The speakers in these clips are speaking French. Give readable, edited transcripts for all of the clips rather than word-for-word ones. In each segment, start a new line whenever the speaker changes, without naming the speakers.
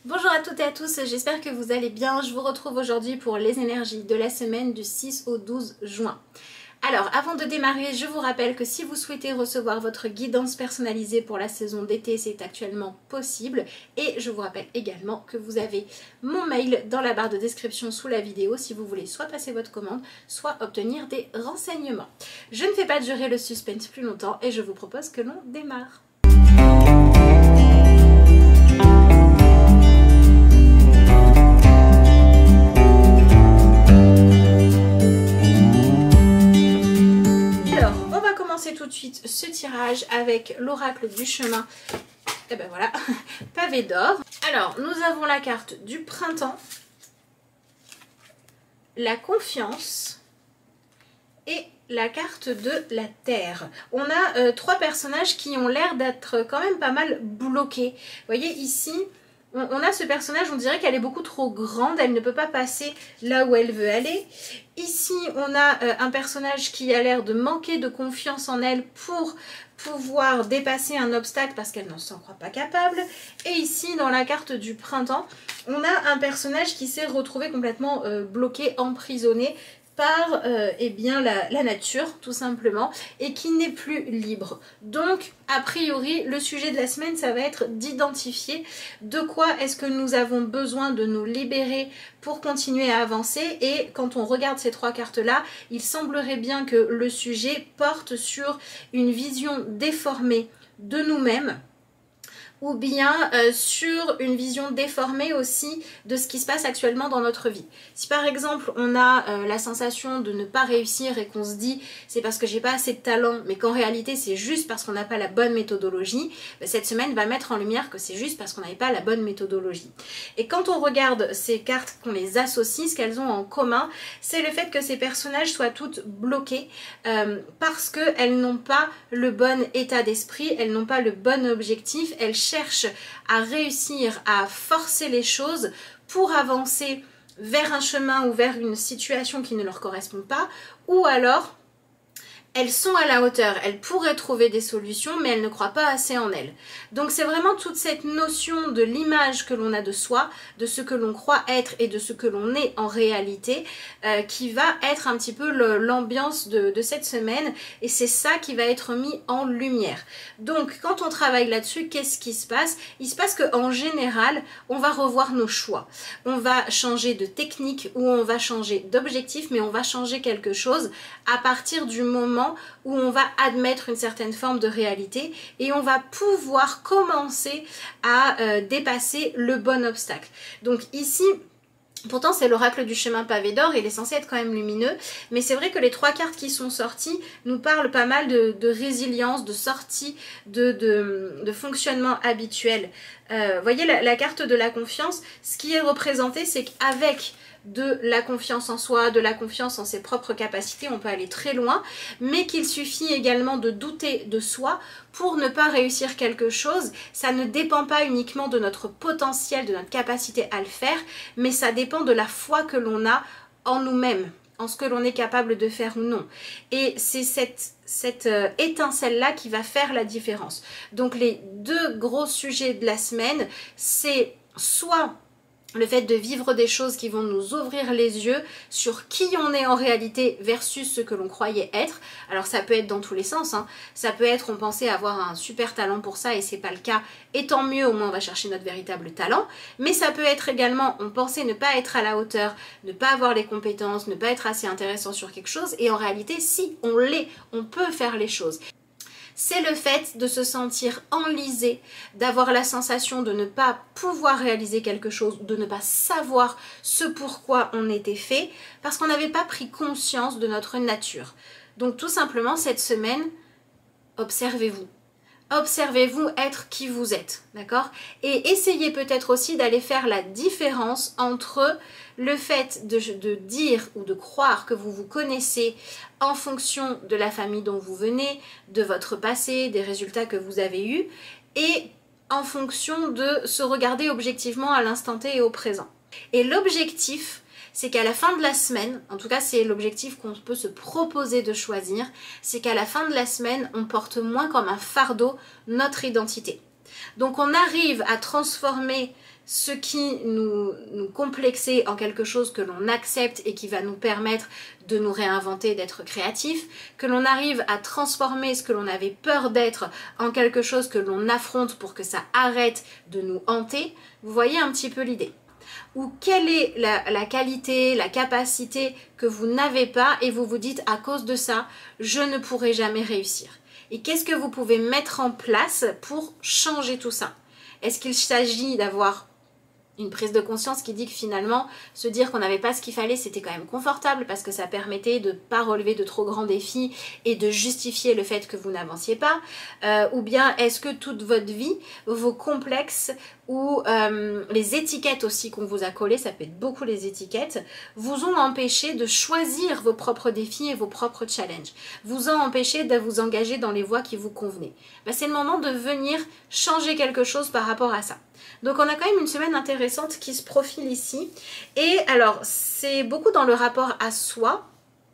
Bonjour à toutes et à tous, j'espère que vous allez bien. Je vous retrouve aujourd'hui pour les énergies de la semaine du 6 au 12 juin. Alors, avant de démarrer, je vous rappelle que si vous souhaitez recevoir votre guidance personnalisée pour la saison d'été, c'est actuellement possible. Et je vous rappelle également que vous avez mon mail dans la barre de description sous la vidéo si vous voulez soit passer votre commande, soit obtenir des renseignements. Je ne fais pas durer le suspense plus longtemps et je vous propose que l'on démarre. Tout de suite ce tirage avec l'oracle du chemin. Et ben voilà, pavé d'or. Alors nous avons la carte du printemps, la confiance et la carte de la terre. On a trois personnages qui ont l'air d'être quand même pas mal bloqués. Vous voyez ici, on a ce personnage, on dirait qu'elle est beaucoup trop grande, elle ne peut pas passer là où elle veut aller. Ici, on a un personnage qui a l'air de manquer de confiance en elle pour pouvoir dépasser un obstacle parce qu'elle n'en s'en croit pas capable. Et ici, dans la carte du printemps, on a un personnage qui s'est retrouvé complètement bloqué, emprisonné par eh bien, la nature tout simplement et qui n'est plus libre. Donc a priori le sujet de la semaine ça va être d'identifier de quoi est-ce que nous avons besoin de nous libérer pour continuer à avancer. Et quand on regarde ces trois cartes là, il semblerait bien que le sujet porte sur une vision déformée de nous-mêmes ou bien sur une vision déformée aussi de ce qui se passe actuellement dans notre vie. Si par exemple on a la sensation de ne pas réussir et qu'on se dit c'est parce que j'ai pas assez de talent, mais qu'en réalité c'est juste parce qu'on n'a pas la bonne méthodologie, cette semaine va mettre en lumière que c'est juste parce qu'on n'avait pas la bonne méthodologie. Et quand on regarde ces cartes, qu'on les associe, ce qu'elles ont en commun, c'est le fait que ces personnages soient toutes bloquées parce qu'elles n'ont pas le bon état d'esprit, elles n'ont pas le bon objectif, elles cherchent à réussir à forcer les choses pour avancer vers un chemin ou vers une situation qui ne leur correspond pas, ou alors elles sont à la hauteur, elles pourraient trouver des solutions mais elles ne croient pas assez en elles. Donc c'est vraiment toute cette notion de l'image que l'on a de soi, de ce que l'on croit être et de ce que l'on est en réalité qui va être un petit peu l'ambiance de cette semaine, et c'est ça qui va être mis en lumière. Donc quand on travaille là-dessus, qu'est-ce qui se passe? Il se passe qu'en général on va revoir nos choix, on va changer de technique ou on va changer d'objectif, mais on va changer quelque chose à partir du moment où on va admettre une certaine forme de réalité et on va pouvoir commencer à dépasser le bon obstacle. Donc ici, pourtant c'est l'oracle du chemin pavé d'or, il est censé être quand même lumineux, mais c'est vrai que les trois cartes qui sont sorties nous parlent pas mal de résilience, de sortie de fonctionnement habituel. Voyez la carte de la confiance, ce qui est représenté c'est qu'avec de la confiance en soi, de la confiance en ses propres capacités, on peut aller très loin, mais qu'il suffit également de douter de soi pour ne pas réussir quelque chose. Ça ne dépend pas uniquement de notre potentiel, de notre capacité à le faire, mais ça dépend de la foi que l'on a en nous-mêmes, en ce que l'on est capable de faire ou non. Et c'est cette étincelle-là qui va faire la différence. Donc les deux gros sujets de la semaine, c'est soit le fait de vivre des choses qui vont nous ouvrir les yeux sur qui on est en réalité versus ce que l'on croyait être. Alors ça peut être dans tous les sens, hein. Ça peut être on pensait avoir un super talent pour ça et c'est pas le cas, et tant mieux, au moins on va chercher notre véritable talent. Mais ça peut être également on pensait ne pas être à la hauteur, ne pas avoir les compétences, ne pas être assez intéressant sur quelque chose, et en réalité si on l'est, on peut faire les choses. C'est le fait de se sentir enlisé, d'avoir la sensation de ne pas pouvoir réaliser quelque chose, de ne pas savoir ce pourquoi on était fait, parce qu'on n'avait pas pris conscience de notre nature. Donc tout simplement cette semaine, observez-vous. Observez-vous être qui vous êtes, d'accord? Et essayez peut-être aussi d'aller faire la différence entre le fait de dire ou de croire que vous vous connaissez en fonction de la famille dont vous venez, de votre passé, des résultats que vous avez eus, et en fonction de se regarder objectivement à l'instant T et au présent. Et l'objectif, c'est qu'à la fin de la semaine, en tout cas c'est l'objectif qu'on peut se proposer de choisir, c'est qu'à la fin de la semaine, on porte moins comme un fardeau notre identité. Donc on arrive à transformer ce qui nous complexait en quelque chose que l'on accepte et qui va nous permettre de nous réinventer, d'être créatif, que l'on arrive à transformer ce que l'on avait peur d'être en quelque chose que l'on affronte pour que ça arrête de nous hanter. Vous voyez un petit peu l'idée. Ou quelle est la qualité, la capacité que vous n'avez pas et vous vous dites à cause de ça, je ne pourrai jamais réussir. Et qu'est-ce que vous pouvez mettre en place pour changer tout ça? Est-ce qu'il s'agit d'avoir une prise de conscience qui dit que finalement, se dire qu'on n'avait pas ce qu'il fallait, c'était quand même confortable parce que ça permettait de ne pas relever de trop grands défis et de justifier le fait que vous n'avanciez pas, ou bien est-ce que toute votre vie, vos complexes ou les étiquettes aussi qu'on vous a collées, ça peut être beaucoup les étiquettes, vous ont empêché de choisir vos propres défis et vos propres challenges, vous ont empêché de vous engager dans les voies qui vous convenaient. Ben, c'est le moment de venir changer quelque chose par rapport à ça. Donc on a quand même une semaine intéressante qui se profile ici. Et alors c'est beaucoup dans le rapport à soi,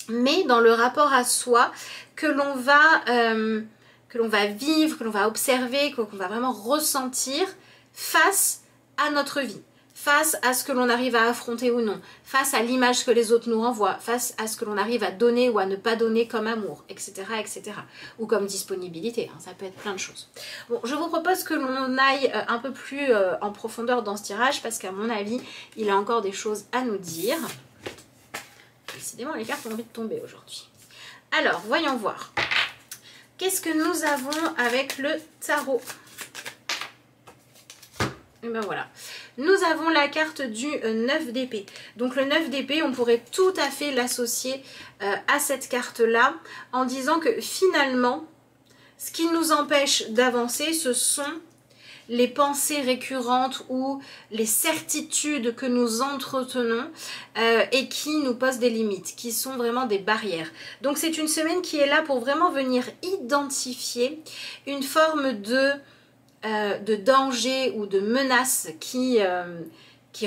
mais dans le rapport à soi que l'on va vivre, que l'on va observer, que l'on va vraiment ressentir face à notre vie. Face à ce que l'on arrive à affronter ou non, face à l'image que les autres nous renvoient, face à ce que l'on arrive à donner ou à ne pas donner comme amour, etc. etc. ou comme disponibilité, hein, ça peut être plein de choses. Bon, je vous propose que l'on aille un peu plus en profondeur dans ce tirage parce qu'à mon avis, il a encore des choses à nous dire. Décidément, les cartes ont envie de tomber aujourd'hui. Alors, voyons voir. Qu'est-ce que nous avons avec le tarot? Et ben voilà. Nous avons la carte du 9 d'épée. Donc le 9 d'épée, on pourrait tout à fait l'associer à cette carte-là en disant que finalement, ce qui nous empêche d'avancer, ce sont les pensées récurrentes ou les certitudes que nous entretenons et qui nous posent des limites, qui sont vraiment des barrières. Donc c'est une semaine qui est là pour vraiment venir identifier une forme de danger ou de menace qui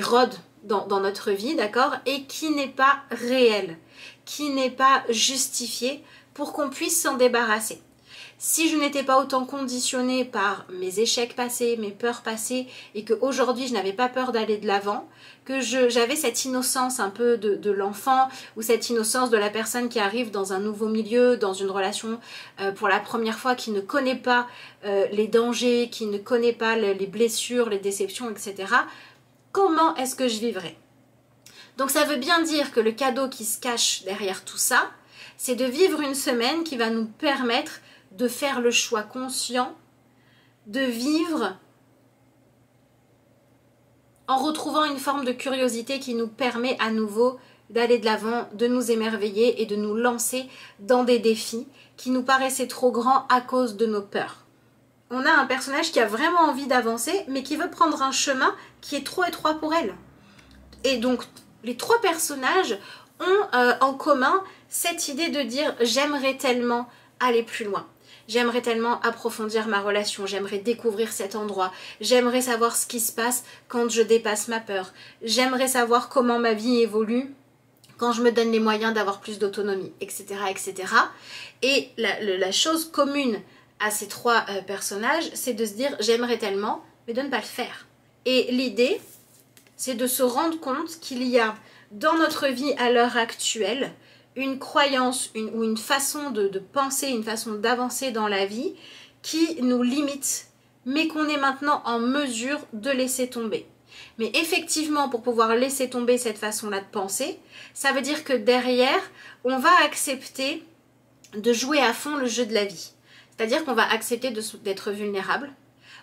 rôde dans notre vie, d'accord, et qui n'est pas réel, qui n'est pas justifié pour qu'on puisse s'en débarrasser. Si je n'étais pas autant conditionnée par mes échecs passés, mes peurs passées, et qu'aujourd'hui je n'avais pas peur d'aller de l'avant, que j'avais cette innocence un peu de l'enfant, ou cette innocence de la personne qui arrive dans un nouveau milieu, dans une relation pour la première fois, qui ne connaît pas les dangers, qui ne connaît pas les blessures, les déceptions, etc. Comment est-ce que je vivrais? Donc ça veut bien dire que le cadeau qui se cache derrière tout ça, c'est de vivre une semaine qui va nous permettre de faire le choix conscient de vivre en retrouvant une forme de curiosité qui nous permet à nouveau d'aller de l'avant, de nous émerveiller et de nous lancer dans des défis qui nous paraissaient trop grands à cause de nos peurs. On a un personnage qui a vraiment envie d'avancer mais qui veut prendre un chemin qui est trop étroit pour elle. Et donc les trois personnages ont en commun cette idée de dire j'aimerais tellement aller plus loin. J'aimerais tellement approfondir ma relation, j'aimerais découvrir cet endroit, j'aimerais savoir ce qui se passe quand je dépasse ma peur, j'aimerais savoir comment ma vie évolue quand je me donne les moyens d'avoir plus d'autonomie, etc. etc. Et la chose commune à ces trois personnages, c'est de se dire j'aimerais tellement, mais de ne pas le faire. Et l'idée, c'est de se rendre compte qu'il y a dans notre vie à l'heure actuelle une croyance ou une façon de penser, une façon d'avancer dans la vie qui nous limite, mais qu'on est maintenant en mesure de laisser tomber. Mais effectivement, pour pouvoir laisser tomber cette façon-là de penser, ça veut dire que derrière, on va accepter de jouer à fond le jeu de la vie. C'est-à-dire qu'on va accepter d'être vulnérable,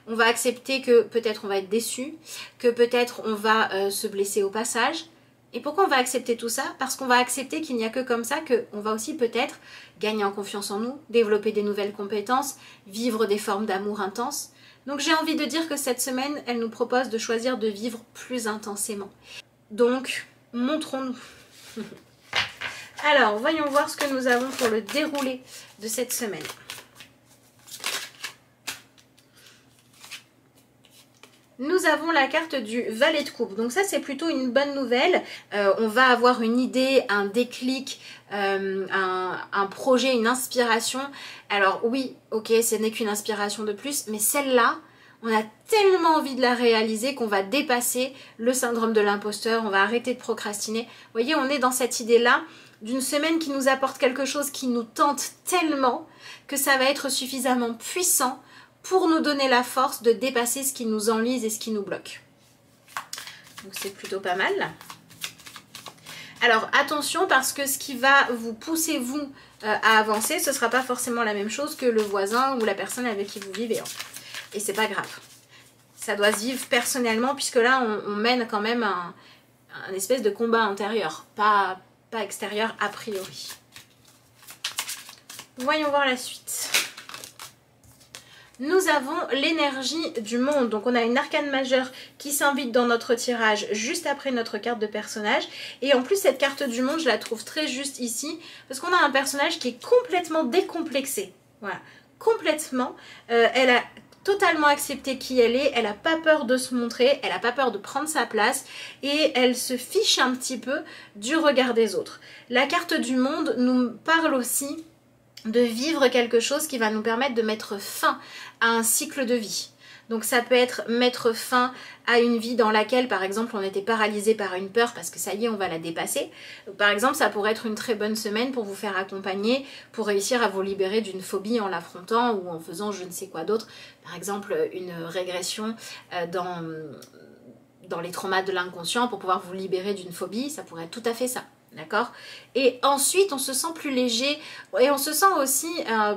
on va accepter que peut-être on va être déçu, que peut-être on va se blesser au passage. Et pourquoi on va accepter tout ça? Parce qu'on va accepter qu'il n'y a que comme ça qu'on va aussi peut-être gagner en confiance en nous, développer des nouvelles compétences, vivre des formes d'amour intenses. Donc j'ai envie de dire que cette semaine, elle nous propose de choisir de vivre plus intensément. Donc, montrons-nous. Alors, voyons voir ce que nous avons pour le déroulé de cette semaine. Nous avons la carte du valet de coupe. Donc ça, c'est plutôt une bonne nouvelle. On va avoir une idée, un déclic, un projet, une inspiration. Alors oui, ok, ce n'est qu'une inspiration de plus, mais celle-là, On a tellement envie de la réaliser qu'on va dépasser le syndrome de l'imposteur, on va arrêter de procrastiner. Vous voyez, on est dans cette idée-là d'une semaine qui nous apporte quelque chose qui nous tente tellement que ça va être suffisamment puissant pour nous donner la force de dépasser ce qui nous enlise et ce qui nous bloque. Donc c'est plutôt pas mal. Alors attention, parce que ce qui va vous pousser vous à avancer, ce ne sera pas forcément la même chose que le voisin ou la personne avec qui vous vivez. Et c'est pas grave. Ça doit se vivre personnellement, puisque là on mène quand même un espèce de combat intérieur, pas extérieur a priori. Voyons voir la suite. Nous avons l'énergie du monde. Donc on a une arcane majeure qui s'invite dans notre tirage juste après notre carte de personnage. Et en plus cette carte du monde, je la trouve très juste ici. Parce qu'on a un personnage qui est complètement décomplexé. Voilà, complètement. Elle a totalement accepté qui elle est. Elle n'a pas peur de se montrer. Elle n'a pas peur de prendre sa place. Et elle se fiche un petit peu du regard des autres. La carte du monde nous parle aussi de vivre quelque chose qui va nous permettre de mettre fin à un cycle de vie. Donc ça peut être mettre fin à une vie dans laquelle par exemple on était paralysé par une peur parce que ça y est on va la dépasser. Donc, par exemple ça pourrait être une très bonne semaine pour vous faire accompagner, pour réussir à vous libérer d'une phobie en l'affrontant ou en faisant je ne sais quoi d'autre. Par exemple une régression dans les traumas de l'inconscient pour pouvoir vous libérer d'une phobie, ça pourrait être tout à fait ça. D'accord? Et ensuite, on se sent plus léger et on se sent aussi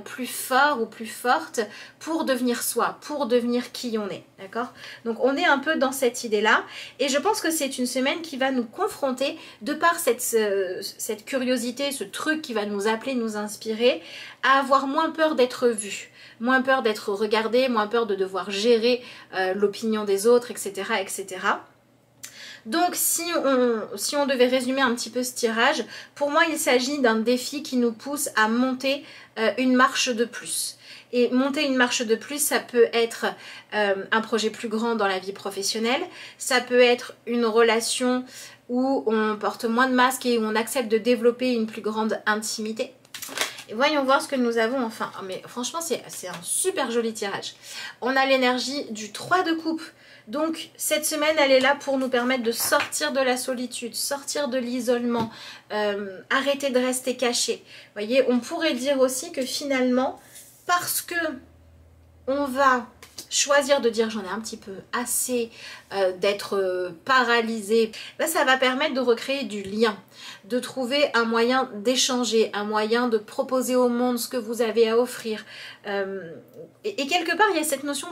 plus fort ou plus forte pour devenir soi, pour devenir qui on est. D'accord? Donc, on est un peu dans cette idée-là. Et je pense que c'est une semaine qui va nous confronter, de par cette curiosité, ce truc qui va nous appeler, nous inspirer, à avoir moins peur d'être vu, moins peur d'être regardé, moins peur de devoir gérer l'opinion des autres, etc., etc. Donc si on devait résumer un petit peu ce tirage, pour moi il s'agit d'un défi qui nous pousse à monter une marche de plus. Et monter une marche de plus, ça peut être un projet plus grand dans la vie professionnelle, ça peut être une relation où on porte moins de masques et où on accepte de développer une plus grande intimité. Et voyons voir ce que nous avons enfin. Oh, mais franchement c'est un super joli tirage. On a l'énergie du 3 de coupe. Donc cette semaine elle est là pour nous permettre de sortir de la solitude, sortir de l'isolement, arrêter de rester caché. Vous voyez, on pourrait dire aussi que finalement, parce que on va choisir de dire j'en ai un petit peu assez d'être paralysé, ben, ça va permettre de recréer du lien, de trouver un moyen d'échanger, un moyen de proposer au monde ce que vous avez à offrir. Et quelque part il y a cette notion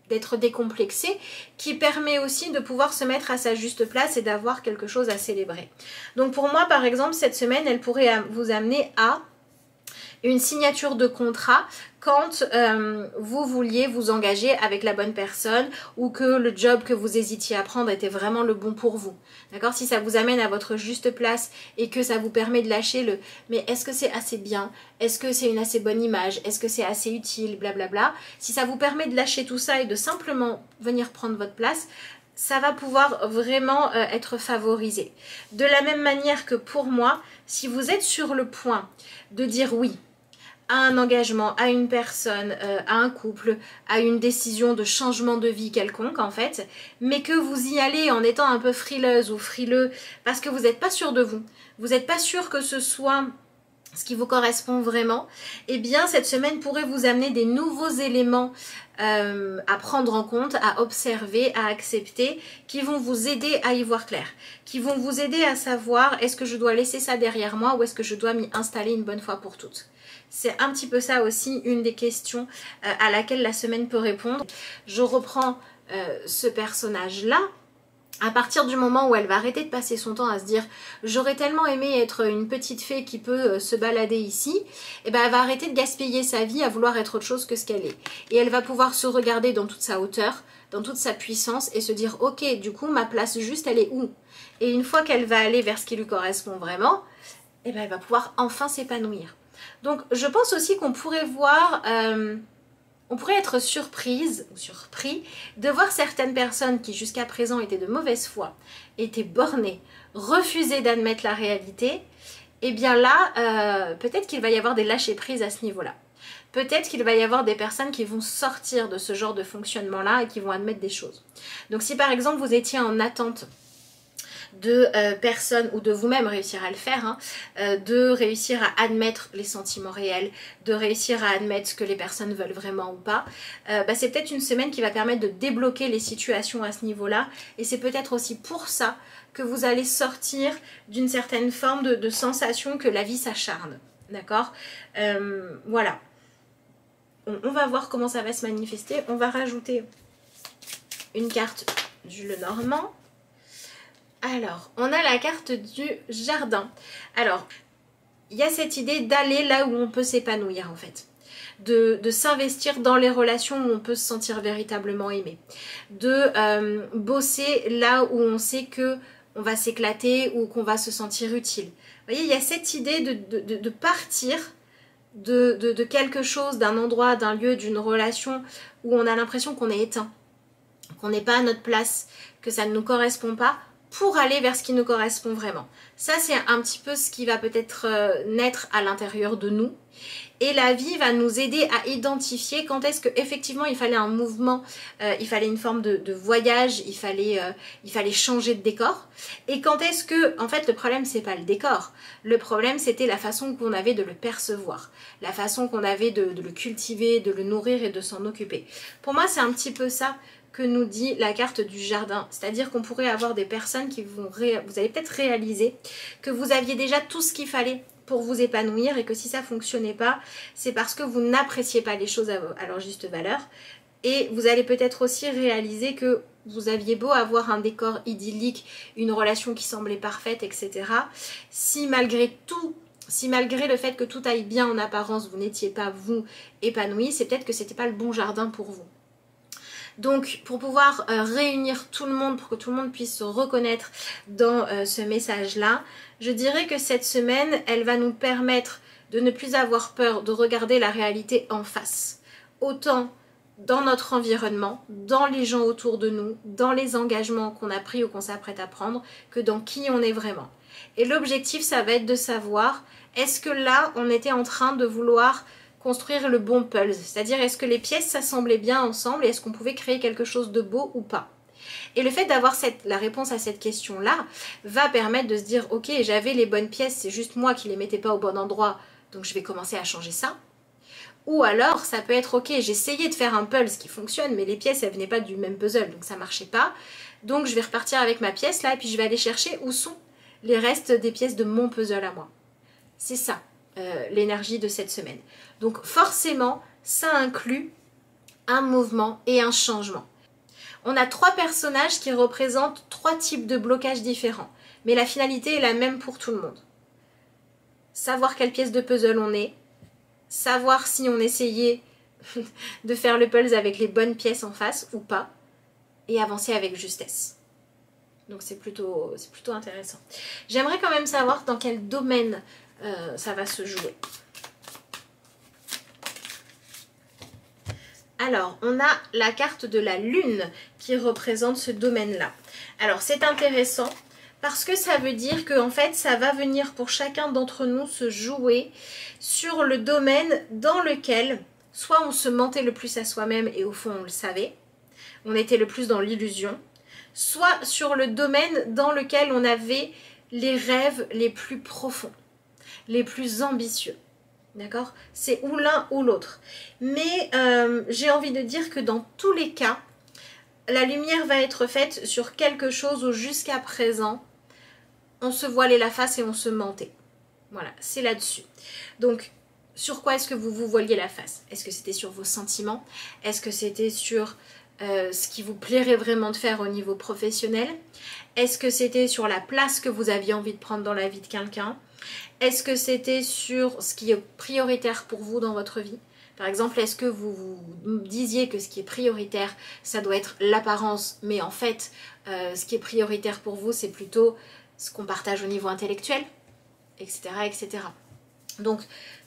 d'être décomplexé qui permet aussi de pouvoir se mettre à sa juste place et d'avoir quelque chose à célébrer. Donc pour moi par exemple cette semaine elle pourrait vous amener à une signature de contrat quand vous vouliez vous engager avec la bonne personne ou que le job que vous hésitiez à prendre était vraiment le bon pour vous. D'accord? Si ça vous amène à votre juste place et que ça vous permet de lâcher le « mais est-ce que c'est assez bien? Est-ce que c'est une assez bonne image? Est-ce que c'est assez utile? » Blablabla. Si ça vous permet de lâcher tout ça et de simplement venir prendre votre place, ça va pouvoir vraiment être favorisé. De la même manière que pour moi, si vous êtes sur le point de dire oui à un engagement, à une personne, à un couple, à une décision de changement de vie quelconque en fait, mais que vous y allez en étant un peu frileuse ou frileux parce que vous n'êtes pas sûr de vous, vous n'êtes pas sûr que ce soit ce qui vous correspond vraiment, eh bien cette semaine pourrait vous amener des nouveaux éléments à prendre en compte, à observer, à accepter, qui vont vous aider à y voir clair, qui vont vous aider à savoir est-ce que je dois laisser ça derrière moi ou est-ce que je dois m'y installer une bonne fois pour toutes. C'est un petit peu ça aussi une des questions à laquelle la semaine peut répondre. Je reprends ce personnage-là. À partir du moment où elle va arrêter de passer son temps à se dire j'aurais tellement aimé être une petite fée qui peut se balader ici, et ben elle va arrêter de gaspiller sa vie à vouloir être autre chose que ce qu'elle est. Et elle va pouvoir se regarder dans toute sa hauteur, dans toute sa puissance et se dire ok, du coup ma place juste elle est où? Et une fois qu'elle va aller vers ce qui lui correspond vraiment, et ben elle va pouvoir enfin s'épanouir. Donc je pense aussi qu'on pourrait voir... on pourrait être surprise ou surpris de voir certaines personnes qui jusqu'à présent étaient de mauvaise foi, étaient bornées, refusaient d'admettre la réalité, et bien là, peut-être qu'il va y avoir des lâcher prises à ce niveau-là. peut-être qu'il va y avoir des personnes qui vont sortir de ce genre de fonctionnement-là et qui vont admettre des choses. Donc si par exemple vous étiez en attente de personnes ou de vous-même réussir à le faire, hein, de réussir à admettre les sentiments réels, de réussir à admettre ce que les personnes veulent vraiment ou pas, c'est peut-être une semaine qui va permettre de débloquer les situations à ce niveau-là, et c'est peut-être aussi pour ça que vous allez sortir d'une certaine forme de sensation que la vie s'acharne, d'accord? Voilà. On va voir comment ça va se manifester. On va rajouter une carte du Lenormand. Alors, on a la carte du jardin. Alors, il y a cette idée d'aller là où on peut s'épanouir en fait. De s'investir dans les relations où on peut se sentir véritablement aimé. De bosser là où on sait que on va s'éclater ou qu'on va se sentir utile. Vous voyez, il y a cette idée de partir de quelque chose, d'un endroit, d'un lieu, d'une relation où on a l'impression qu'on est éteint, qu'on n'est pas à notre place, que ça ne nous correspond pas, pour aller vers ce qui nous correspond vraiment. Ça, c'est un petit peu ce qui va peut-être naître à l'intérieur de nous. Et la vie va nous aider à identifier quand est-ce qu'effectivement il fallait un mouvement, il fallait une forme de voyage, il fallait changer de décor. Et quand est-ce que, en fait, le problème c'est pas le décor, le problème c'était la façon qu'on avait de le percevoir, la façon qu'on avait de le cultiver, de le nourrir et de s'en occuper. Pour moi c'est un petit peu ça que nous dit la carte du jardin, c'est-à-dire qu'on pourrait avoir des personnes qui vont, vous allez peut-être réaliser que vous aviez déjà tout ce qu'il fallait pour vous épanouir et que si ça ne fonctionnait pas, c'est parce que vous n'appréciez pas les choses à leur juste valeur. Et vous allez peut-être aussi réaliser que vous aviez beau avoir un décor idyllique, une relation qui semblait parfaite, etc. Si malgré tout, si malgré le fait que tout aille bien en apparence, vous n'étiez pas vous épanoui, c'est peut-être que c'était pas le bon jardin pour vous. Donc pour pouvoir réunir tout le monde, pour que tout le monde puisse se reconnaître dans ce message-là, je dirais que cette semaine, elle va nous permettre de ne plus avoir peur de regarder la réalité en face. Autant dans notre environnement, dans les gens autour de nous, dans les engagements qu'on a pris ou qu'on s'apprête à prendre, que dans qui on est vraiment. Et l'objectif, ça va être de savoir, est-ce que là, on était en train de vouloir construire le bon puzzle, c'est-à-dire est-ce que les pièces s'assemblaient bien ensemble et est-ce qu'on pouvait créer quelque chose de beau ou pas. Et le fait d'avoir la réponse à cette question-là va permettre de se dire ok, j'avais les bonnes pièces, c'est juste moi qui les mettais pas au bon endroit, donc je vais commencer à changer ça. Ou alors ça peut être ok, j'ai essayé de faire un puzzle qui fonctionne, mais les pièces elles venaient pas du même puzzle, donc ça marchait pas. Donc je vais repartir avec ma pièce là et puis je vais aller chercher où sont les restes des pièces de mon puzzle à moi. C'est ça. L'énergie de cette semaine. Donc forcément, ça inclut un mouvement et un changement. On a 3 personnages qui représentent 3 types de blocages différents, mais la finalité est la même pour tout le monde. Savoir quelle pièce de puzzle on est, savoir si on essayait de faire le puzzle avec les bonnes pièces en face ou pas, et avancer avec justesse. Donc c'est plutôt intéressant. J'aimerais quand même savoir dans quel domaine ça va se jouer. Alors, on a la carte de la lune qui représente ce domaine-là. Alors, c'est intéressant parce que ça veut dire que en fait, ça va venir pour chacun d'entre nous se jouer sur le domaine dans lequel soit on se mentait le plus à soi-même et au fond on le savait, on était le plus dans l'illusion, soit sur le domaine dans lequel on avait les rêves les plus profonds, les plus ambitieux. D'accord? C'est ou l'un ou l'autre. Mais j'ai envie de dire que dans tous les cas, la lumière va être faite sur quelque chose où jusqu'à présent, on se voilait la face et on se mentait. Voilà, c'est là-dessus. Donc, sur quoi est-ce que vous vous voiliez la face? Est-ce que c'était sur vos sentiments? Est-ce que c'était sur ce qui vous plairait vraiment de faire au niveau professionnel? Est-ce que c'était sur la place que vous aviez envie de prendre dans la vie de quelqu'un? Est-ce que c'était sur ce qui est prioritaire pour vous dans votre vie? Par exemple, est-ce que vous disiez que ce qui est prioritaire, ça doit être l'apparence, mais en fait, ce qui est prioritaire pour vous, c'est plutôt ce qu'on partage au niveau intellectuel, etc., etc. Donc,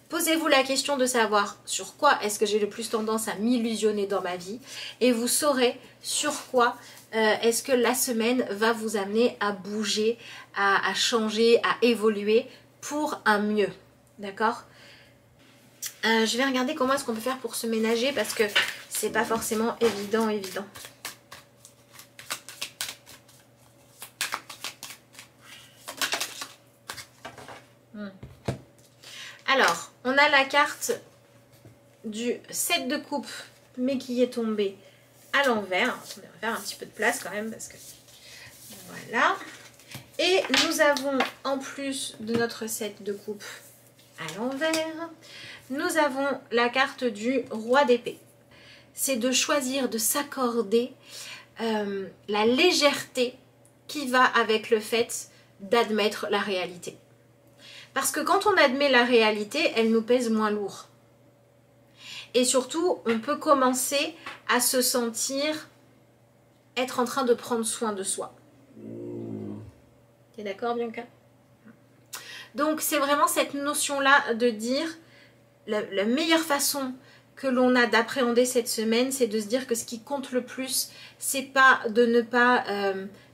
posez-vous la question de savoir sur quoi est-ce que j'ai le plus tendance à m'illusionner dans ma vie et vous saurez sur quoi est-ce que la semaine va vous amener à bouger, à changer, à évoluer pour un mieux. D'accord ? Je vais regarder comment est-ce qu'on peut faire pour se ménager parce que c'est pas forcément évident. Alors, on a la carte du 7 de coupe, mais qui est tombée à l'envers. On va faire un petit peu de place quand même parce que voilà. Et nous avons en plus de notre 7 de coupe à l'envers, nous avons la carte du roi d'épée. C'est de choisir de s'accorder la légèreté qui va avec le fait d'admettre la réalité. Parce que quand on admet la réalité, elle nous pèse moins lourd. Et surtout, on peut commencer à se sentir être en train de prendre soin de soi. T'es d'accord, Bianca? Donc, c'est vraiment cette notion-là de dire la meilleure façon que l'on a d'appréhender cette semaine, c'est de se dire que ce qui compte le plus, c'est pas de ne pas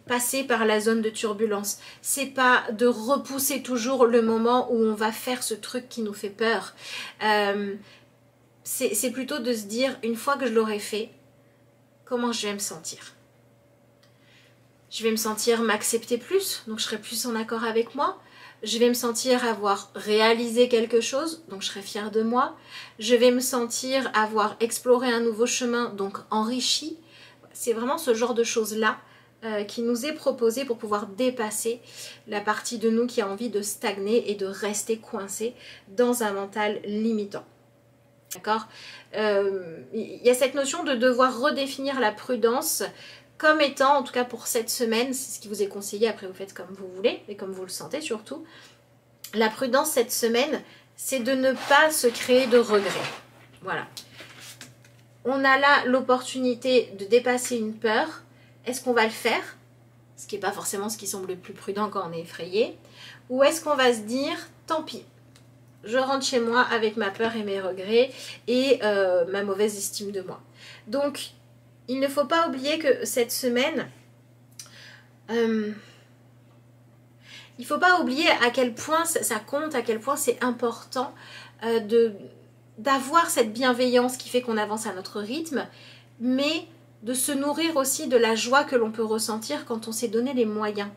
passer par la zone de turbulence. C'est pas de repousser toujours le moment où on va faire ce truc qui nous fait peur. C'est plutôt de se dire, une fois que je l'aurai fait, comment je vais me sentir? Je vais me sentir m'accepter plus, donc je serai plus en accord avec moi. Je vais me sentir avoir réalisé quelque chose, donc je serai fière de moi. Je vais me sentir avoir exploré un nouveau chemin, donc enrichi. C'est vraiment ce genre de choses-là qui nous est proposé pour pouvoir dépasser la partie de nous qui a envie de stagner et de rester coincé dans un mental limitant. D'accord? Il y a cette notion de devoir redéfinir la prudence comme étant, en tout cas pour cette semaine, c'est ce qui vous est conseillé, après vous faites comme vous voulez et comme vous le sentez surtout. La prudence cette semaine, c'est de ne pas se créer de regrets. Voilà. On a là l'opportunité de dépasser une peur. Est-ce qu'on va le faire? Ce qui n'est pas forcément ce qui semble le plus prudent quand on est effrayé. Ou est-ce qu'on va se dire, tant pis, je rentre chez moi avec ma peur et mes regrets et ma mauvaise estime de moi. Donc, il ne faut pas oublier que cette semaine, il ne faut pas oublier à quel point ça compte, à quel point c'est important d'avoir cette bienveillance qui fait qu'on avance à notre rythme, mais de se nourrir aussi de la joie que l'on peut ressentir quand on s'est donné les moyens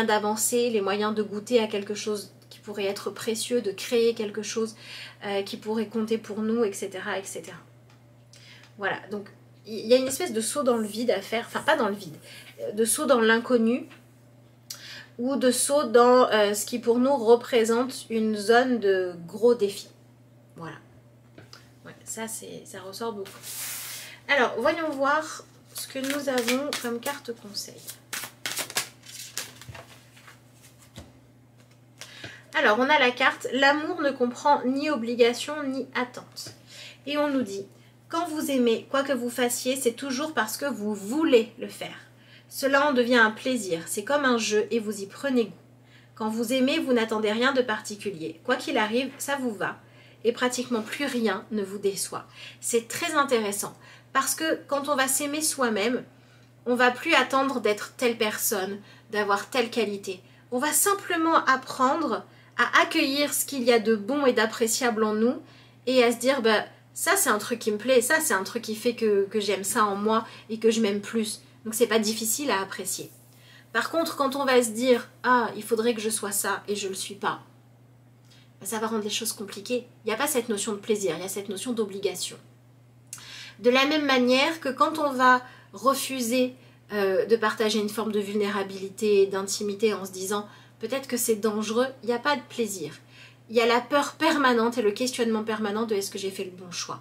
d'avancer, les moyens de goûter à quelque chose qui pourrait être précieux, de créer quelque chose qui pourrait compter pour nous, etc., etc. Voilà, donc il y a une espèce de saut dans le vide à faire, enfin pas dans le vide, de saut dans l'inconnu ou de saut dans ce qui pour nous représente une zone de gros défis. Voilà. Ouais, ça ressort beaucoup. Alors, voyons voir ce que nous avons comme carte conseil. Alors, on a la carte « L'amour ne comprend ni obligation ni attente ». Et on nous dit « Quand vous aimez, quoi que vous fassiez, c'est toujours parce que vous voulez le faire. Cela en devient un plaisir, c'est comme un jeu et vous y prenez goût. Quand vous aimez, vous n'attendez rien de particulier. Quoi qu'il arrive, ça vous va. Et pratiquement plus rien ne vous déçoit. » C'est très intéressant parce que quand on va s'aimer soi-même, on ne va plus attendre d'être telle personne, d'avoir telle qualité. On va simplement apprendre à accueillir ce qu'il y a de bon et d'appréciable en nous et à se dire bah, ça c'est un truc qui me plaît, ça c'est un truc qui fait que j'aime ça en moi et que je m'aime plus. Donc c'est pas difficile à apprécier. Par contre, quand on va se dire ah il faudrait que je sois ça et je le suis pas, bah, ça va rendre les choses compliquées. Il n'y a pas cette notion de plaisir, il y a cette notion d'obligation. De la même manière que quand on va refuser de partager une forme de vulnérabilité, d'intimité en se disant peut-être que c'est dangereux, il n'y a pas de plaisir. Il y a la peur permanente et le questionnement permanent de est-ce que j'ai fait le bon choix.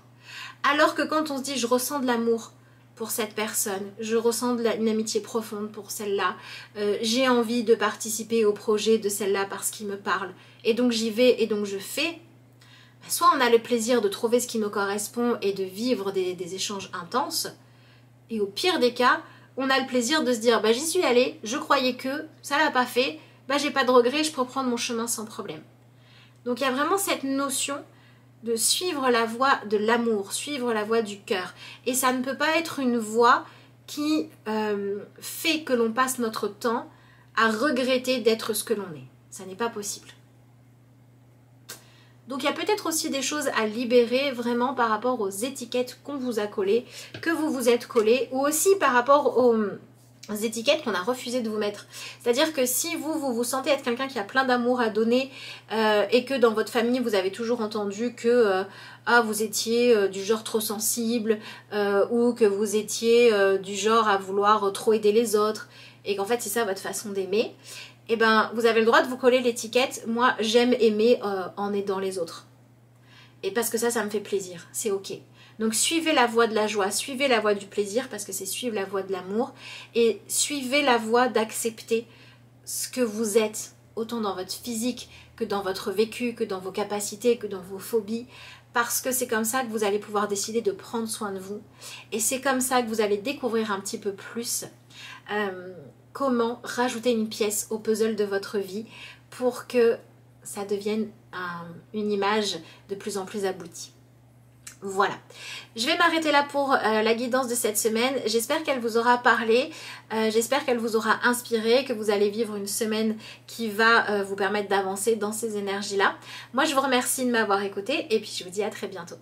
Alors que quand on se dit je ressens de l'amour pour cette personne, je ressens une amitié profonde pour celle-là, j'ai envie de participer au projet de celle-là parce qu'il me parle, et donc j'y vais et donc je fais, soit on a le plaisir de trouver ce qui nous correspond et de vivre des échanges intenses, et au pire des cas, on a le plaisir de se dire bah, j'y suis allée, je croyais que, ça l'a pas fait, bah, j'ai pas de regret, je peux prendre mon chemin sans problème. Donc il y a vraiment cette notion de suivre la voie de l'amour, suivre la voie du cœur. Et ça ne peut pas être une voie qui fait que l'on passe notre temps à regretter d'être ce que l'on est. Ça n'est pas possible. Donc il y a peut-être aussi des choses à libérer vraiment par rapport aux étiquettes qu'on vous a collées, que vous vous êtes collées, ou aussi par rapport aux étiquettes qu'on a refusé de vous mettre. C'est-à-dire que si vous sentez être quelqu'un qui a plein d'amour à donner et que dans votre famille vous avez toujours entendu que vous étiez du genre trop sensible ou que vous étiez du genre à vouloir trop aider les autres et qu'en fait c'est ça votre façon d'aimer, et ben vous avez le droit de vous coller l'étiquette « moi j'aime aimer en aidant les autres ». Et parce que ça me fait plaisir, c'est ok. Donc suivez la voie de la joie, suivez la voie du plaisir parce que c'est suivre la voie de l'amour et suivez la voie d'accepter ce que vous êtes, autant dans votre physique que dans votre vécu, que dans vos capacités, que dans vos phobies, parce que c'est comme ça que vous allez pouvoir décider de prendre soin de vous et c'est comme ça que vous allez découvrir un petit peu plus comment rajouter une pièce au puzzle de votre vie pour que ça devienne une image de plus en plus aboutie. Voilà, je vais m'arrêter là pour la guidance de cette semaine. J'espère qu'elle vous aura parlé, j'espère qu'elle vous aura inspiré, que vous allez vivre une semaine qui va vous permettre d'avancer dans ces énergies-là. Moi, je vous remercie de m'avoir écouté et puis je vous dis à très bientôt.